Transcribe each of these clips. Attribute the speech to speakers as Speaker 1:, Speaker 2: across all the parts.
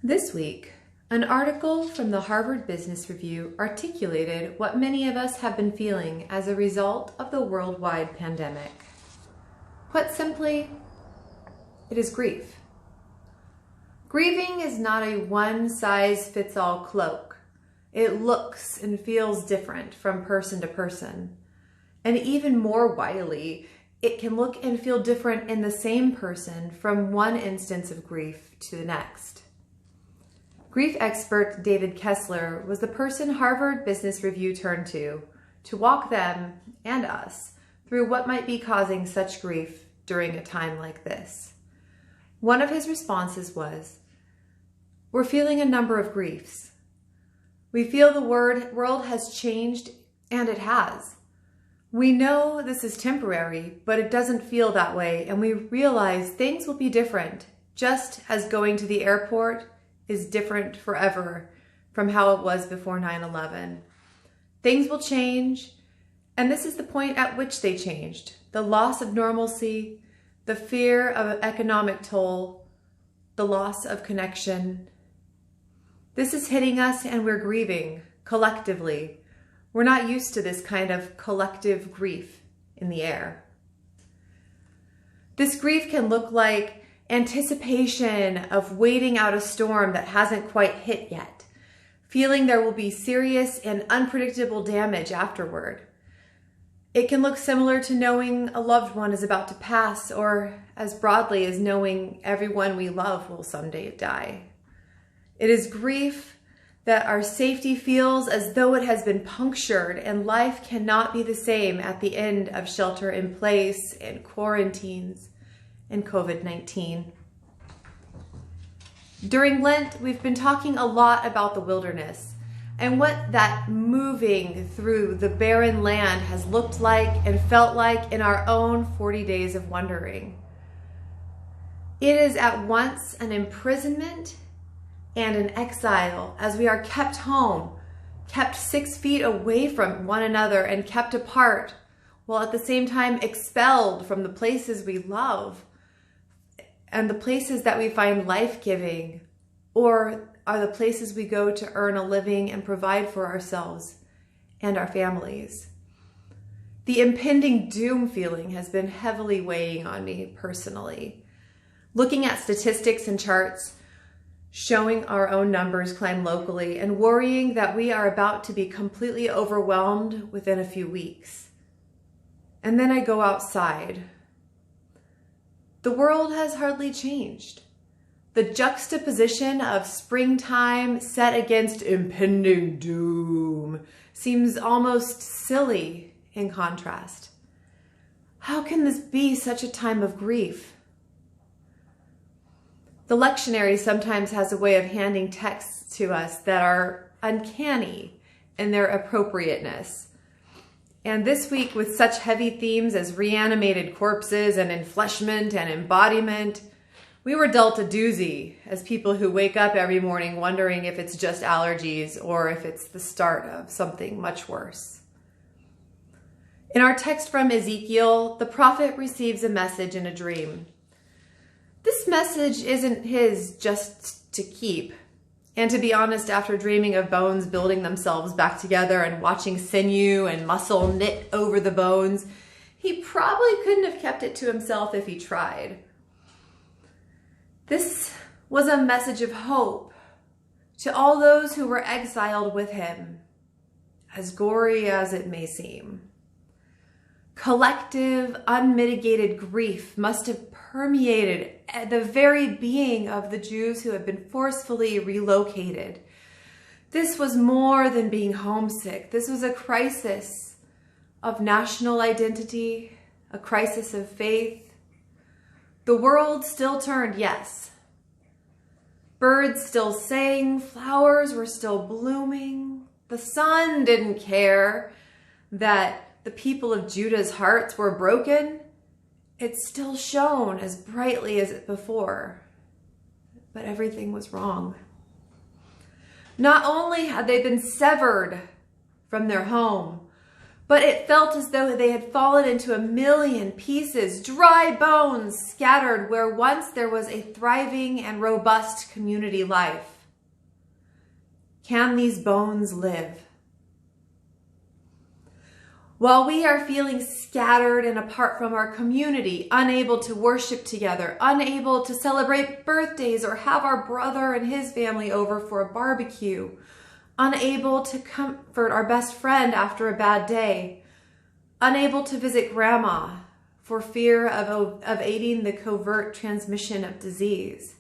Speaker 1: This week, an article from the Harvard Business Review articulated what many of us have been feeling as a result of the worldwide pandemic. Put simply, it is grief. Grieving is not a one-size-fits-all cloak. It looks and feels different from person to person. And even more widely, it can look and feel different in the same person from one instance of grief to the next. Grief expert David Kessler was the person Harvard Business Review turned to walk them and us through what might be causing such grief during a time like this. One of his responses was, "We're feeling a number of griefs. We feel the world has changed, and it has. We know this is temporary, but it doesn't feel that way, and we realize things will be different, just as going to the airport is different forever from how it was before 9/11. Things will change, and this is the point at which they changed. The loss of normalcy, the fear of an economic toll, the loss of connection. This is hitting us, and we're grieving collectively. We're not used to this kind of collective grief in the air." This grief can look like anticipation of waiting out a storm that hasn't quite hit yet, feeling there will be serious and unpredictable damage afterward. It can look similar to knowing a loved one is about to pass, or as broadly as knowing everyone we love will someday die. It is grief that our safety feels as though it has been punctured and life cannot be the same at the end of shelter in place and quarantines and COVID-19. During Lent, we've been talking a lot about the wilderness and what that moving through the barren land has looked like and felt like in our own 40 days of wandering. It is at once an imprisonment and an exile, as we are kept home, kept 6 feet away from one another and kept apart, while at the same time expelled from the places we love and the places that we find life-giving, or are the places we go to earn a living and provide for ourselves and our families. The impending doom feeling has been heavily weighing on me personally. Looking at statistics and charts, showing our own numbers climb locally, and worrying that we are about to be completely overwhelmed within a few weeks. And then I go outside. The world has hardly changed. The juxtaposition of springtime set against impending doom seems almost silly in contrast. How can this be such a time of grief? The lectionary sometimes has a way of handing texts to us that are uncanny in their appropriateness. And this week, with such heavy themes as reanimated corpses and enfleshment and embodiment, we were dealt a doozy as people who wake up every morning wondering if it's just allergies or if it's the start of something much worse. In our text from Ezekiel, the prophet receives a message in a dream. This message isn't his just to keep. And to be honest, after dreaming of bones building themselves back together and watching sinew and muscle knit over the bones, he probably couldn't have kept it to himself if he tried. This was a message of hope to all those who were exiled with him, as gory as it may seem. Collective, unmitigated grief must have permeated the very being of the Jews who had been forcefully relocated. This was more than being homesick. This was a crisis of national identity, a crisis of faith. The world still turned, yes. Birds still sang, flowers were still blooming. The sun didn't care that the people of Judah's hearts were broken. It still shone as brightly as before, but everything was wrong. Not only had they been severed from their home, but it felt as though they had fallen into a million pieces, dry bones scattered where once there was a thriving and robust community life. Can these bones live? While we are feeling scattered and apart from our community, unable to worship together, unable to celebrate birthdays or have our brother and his family over for a barbecue, unable to comfort our best friend after a bad day, unable to visit grandma for fear of aiding the covert transmission of disease.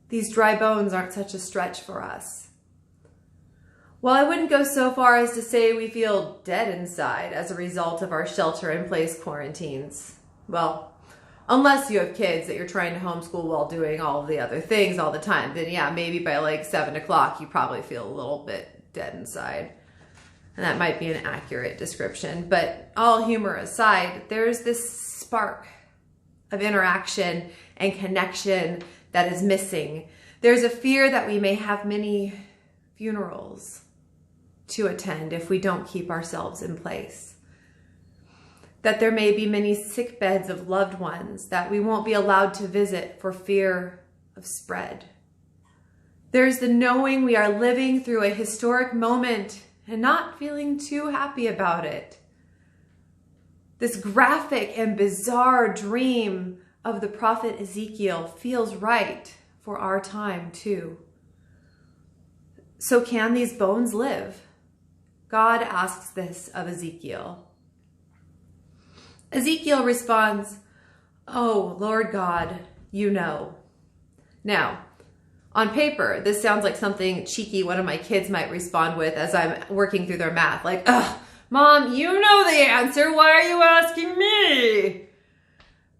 Speaker 1: These dry bones aren't such a stretch for us. While I wouldn't go so far as to say we feel dead inside as a result of our shelter-in-place quarantines, well, unless you have kids that you're trying to homeschool while doing all of the other things all the time, then yeah, maybe by like 7 o'clock you probably feel a little bit dead inside. And that might be an accurate description. But all humor aside, there's this spark of interaction and connection that is missing. There's a fear that we may have many funerals to attend if we don't keep ourselves in place. That there may be many sick beds of loved ones that we won't be allowed to visit for fear of spread. There's the knowing we are living through a historic moment and not feeling too happy about it. This graphic and bizarre dream of the prophet Ezekiel feels right for our time too. So can these bones live? God asks this of Ezekiel. Ezekiel responds, "Oh, Lord God, you know." Now, on paper, this sounds like something cheeky one of my kids might respond with as I'm working through their math. Like, "Ugh, Mom, you know the answer. Why are you asking me?"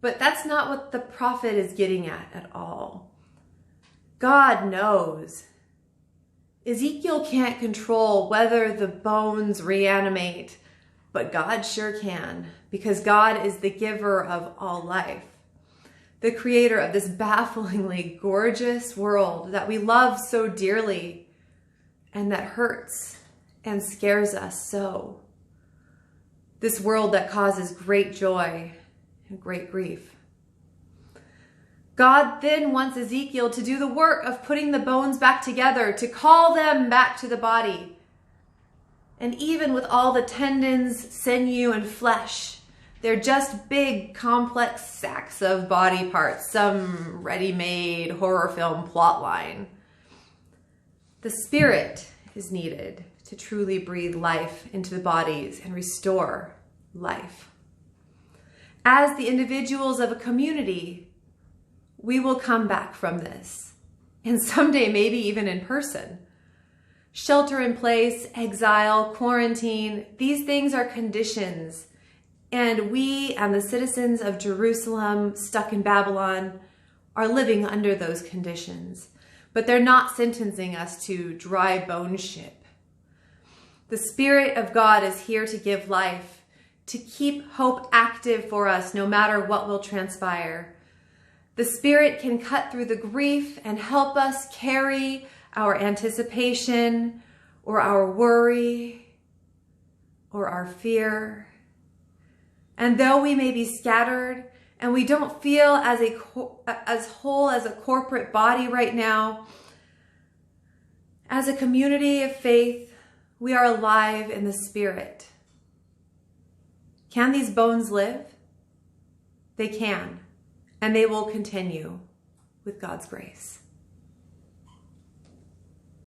Speaker 1: But that's not what the prophet is getting at all. God knows. Ezekiel can't control whether the bones reanimate, but God sure can, because God is the giver of all life, the creator of this bafflingly gorgeous world that we love so dearly and that hurts and scares us so. This world that causes great joy and great grief. God then wants Ezekiel to do the work of putting the bones back together, to call them back to the body. And even with all the tendons, sinew, and flesh, they're just big, complex sacks of body parts, some ready-made horror film plotline. The spirit is needed to truly breathe life into the bodies and restore life. As the individuals of a community, we will come back from this, and someday maybe even in person. Shelter in place, exile, quarantine, these things are conditions, and we and the citizens of Jerusalem stuck in Babylon are living under those conditions, but they're not sentencing us to dry bone ship. The Spirit of God is here to give life, to keep hope active for us no matter what will transpire. The Spirit can cut through the grief and help us carry our anticipation or our worry or our fear. And though we may be scattered and we don't feel as whole as a corporate body right now, as a community of faith, we are alive in the Spirit. Can these bones live? They can. And they will continue with God's grace.